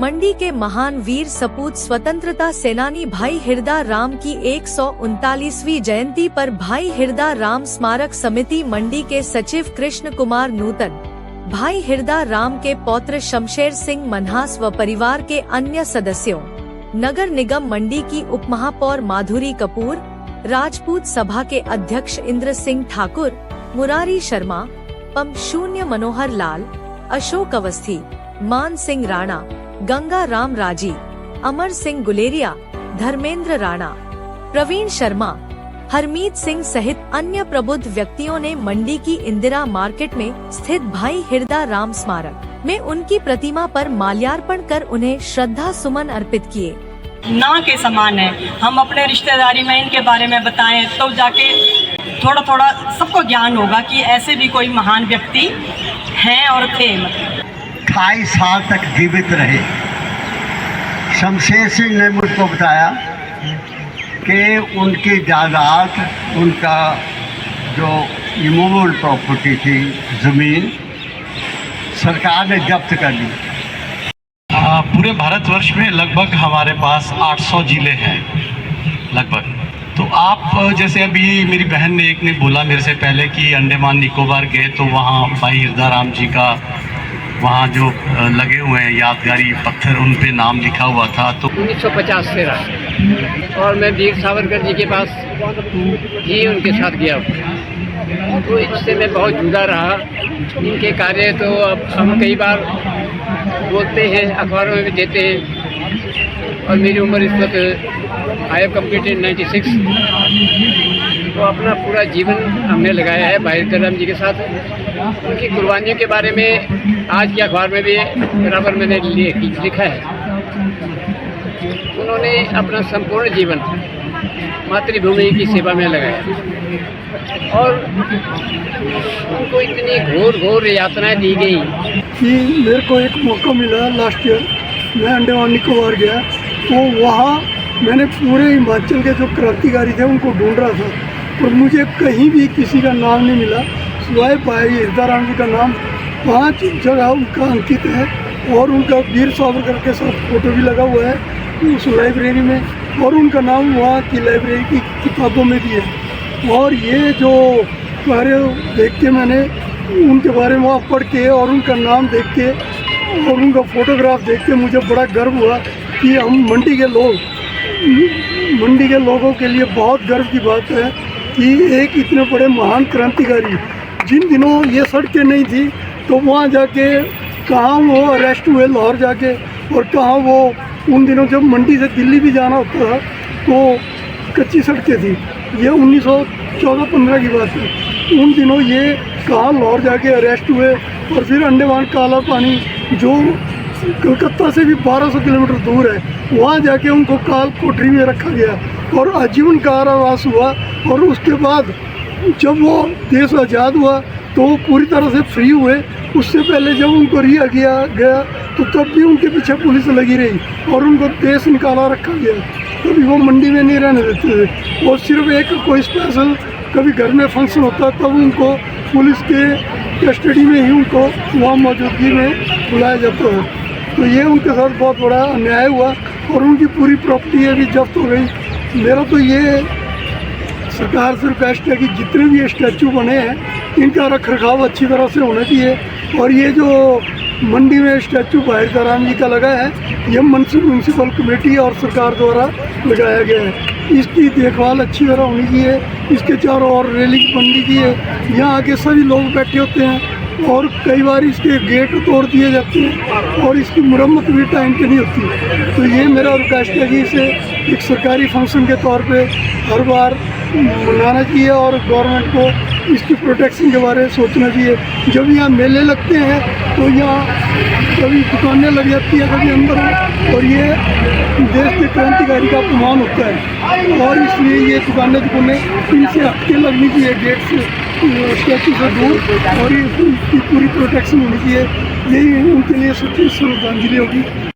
मंडी के महान वीर सपूत स्वतंत्रता सेनानी भाई हिरदा राम की 139वीं जयंती पर भाई हिरदा राम स्मारक समिति मंडी के सचिव कृष्ण कुमार नूतन, भाई हिरदा राम के पौत्र शमशेर सिंह मनहास व परिवार के अन्य सदस्यों, नगर निगम मंडी की उपमहापौर माधुरी कपूर, राजपूत सभा के अध्यक्ष इंद्र सिंह ठाकुर, मुरारी शर्मा, पम शून्य मनोहर लाल, अशोक अवस्थी, मान सिंह राणा, गंगा राम राजी, अमर सिंह गुलेरिया, धर्मेंद्र राणा, प्रवीण शर्मा, हरमीत सिंह सहित अन्य प्रबुद्ध व्यक्तियों ने मंडी की इंदिरा मार्केट में स्थित भाई हिरदा राम स्मारक में उनकी प्रतिमा पर माल्यार्पण कर उन्हें श्रद्धा सुमन अर्पित किए। ना के समान है। हम अपने रिश्तेदारी में इनके बारे में बताएं तो जाके थोड़ा थोड़ा सबको ज्ञान होगा कि ऐसे भी कोई महान व्यक्ति हैं और थे। 28 साल तक जीवित रहे। शमशेर सिंह ने मुझको बताया कि उनकी जायदाद, उनका जो इमूवेबल प्रॉपर्टी थी, ज़मीन, सरकार ने जब्त कर ली। पूरे भारतवर्ष में लगभग हमारे पास 800 ज़िले हैं लगभग। तो आप जैसे अभी मेरी बहन ने एक ने बोला मेरे से पहले कि अंडमान निकोबार गए तो वहाँ भाई हिरदा राम जी का वहाँ जो लगे हुए हैं यादगारी पत्थर, उन पे नाम लिखा हुआ था। तो 1950 से रहा और मैं वीर सावरकर जी के पास ही उनके साथ गया, तो इससे मैं बहुत जुड़ा रहा। इनके कार्य तो अब हम कई बार बोलते हैं, अखबारों में भी देते हैं। और मेरी उम्र इस वक्त आई हैव कम्प्लीटेड 96, तो अपना पूरा जीवन हमने लगाया है भाई हिरदा राम जी के साथ। उनकी कुर्बानियों के बारे में आज के अखबार में भी बराबर मैंने लिखा है। उन्होंने अपना संपूर्ण जीवन मातृभूमि की सेवा में लगाया और उनको इतनी घोर यातनाएं दी गई कि मेरे को एक मौका मिला लास्ट ईयर, मैं अंडमान निकोबार गया, तो वहाँ मैंने पूरे हिमाचल के जो क्रांतिकारी थे उनको ढूंढ रहा था और मुझे कहीं भी किसी का नाम नहीं मिला सिवाय भाई हिरदा राम जी का नाम 5 जगह उनका अंकित है और उनका वीर सावरकर के साथ फोटो भी लगा हुआ है उस लाइब्रेरी में और उनका नाम वहाँ की लाइब्रेरी की किताबों में भी है। और ये जो कार्य देख के मैंने उनके बारे में वहाँ पढ़ के और उनका नाम देख के और उनका फोटोग्राफ देख के मुझे बड़ा गर्व हुआ कि हम मंडी के लोगों के लिए बहुत गर्व की बात है कि एक इतने बड़े महान क्रांतिकारी, जिन दिनों ये सड़कें नहीं थी तो वहाँ जाके कहाँ वो अरेस्ट हुए लाहौर जाके, और कहाँ वो उन दिनों जब मंडी से दिल्ली भी जाना होता था तो कच्ची सड़कें थी। ये 1914-15 की बात है। उन दिनों ये कहाँ लाहौर जाके अरेस्ट हुए और फिर अंडमान काला पानी जो कलकत्ता से भी 1200 किलोमीटर दूर है, वहाँ जाके उनको काल कोठरी में रखा गया और आजीवन कारावास हुआ। और उसके बाद जब वो देश आज़ाद हुआ तो वो पूरी तरह से फ्री हुए। उससे पहले जब उनको रिहा किया गया तो तब भी उनके पीछे पुलिस लगी रही और उनको देश निकाला रखा गया। कभी वो मंडी में नहीं रहने देते थे और सिर्फ एक कोई स्पेशल कभी घर में फंक्शन होता तब उनको पुलिस के कस्टडी में ही उनको वहाँ मौजूदगी में बुलाया जाता है। तो ये उनके साथ बहुत बड़ा अन्याय हुआ और उनकी पूरी प्रॉपर्टी अभी जब्त हो गई। मेरा तो ये सरकार से रिक्वेस्ट है कि जितने भी स्टैचू बने हैं इनका रख रखाव अच्छी तरह से होना चाहिए। और ये जो मंडी में स्टैचू भाई हिरदा राम जी का लगा है, ये म्यूनसिपल कमेटी और सरकार द्वारा लगाया गया है। इसकी देखभाल अच्छी तरह होनी चाहिए। इसके चारों ओर रेलिंग बननी चाहिए। यहाँ आके सभी लोग बैठे होते हैं और कई बार इसके गेट तोड़ दिए जाते हैं और इसकी मुरम्मत भी टाइम पे नहीं होती। तो ये मेरा रिक्वेस्ट है कि इसे एक सरकारी फंक्शन के तौर पे हर बार मनाना चाहिए और गवर्नमेंट को इसकी प्रोटेक्शन के बारे में सोचना चाहिए। जब यहाँ मेले लगते हैं तो यहाँ कभी दुकानें लग जाती हैं, कभी अंदर, और ये देश के क्रांतिकारी का अपमान होता है और इसलिए ये दुकानें इनसे हटके लगनी चाहिए गेट से, स्टैचू से दूर, और ये पूरी प्रोटेक्शन होनी चाहिए। यही उनके लिए सच्ची श्रद्धांजलि होगी।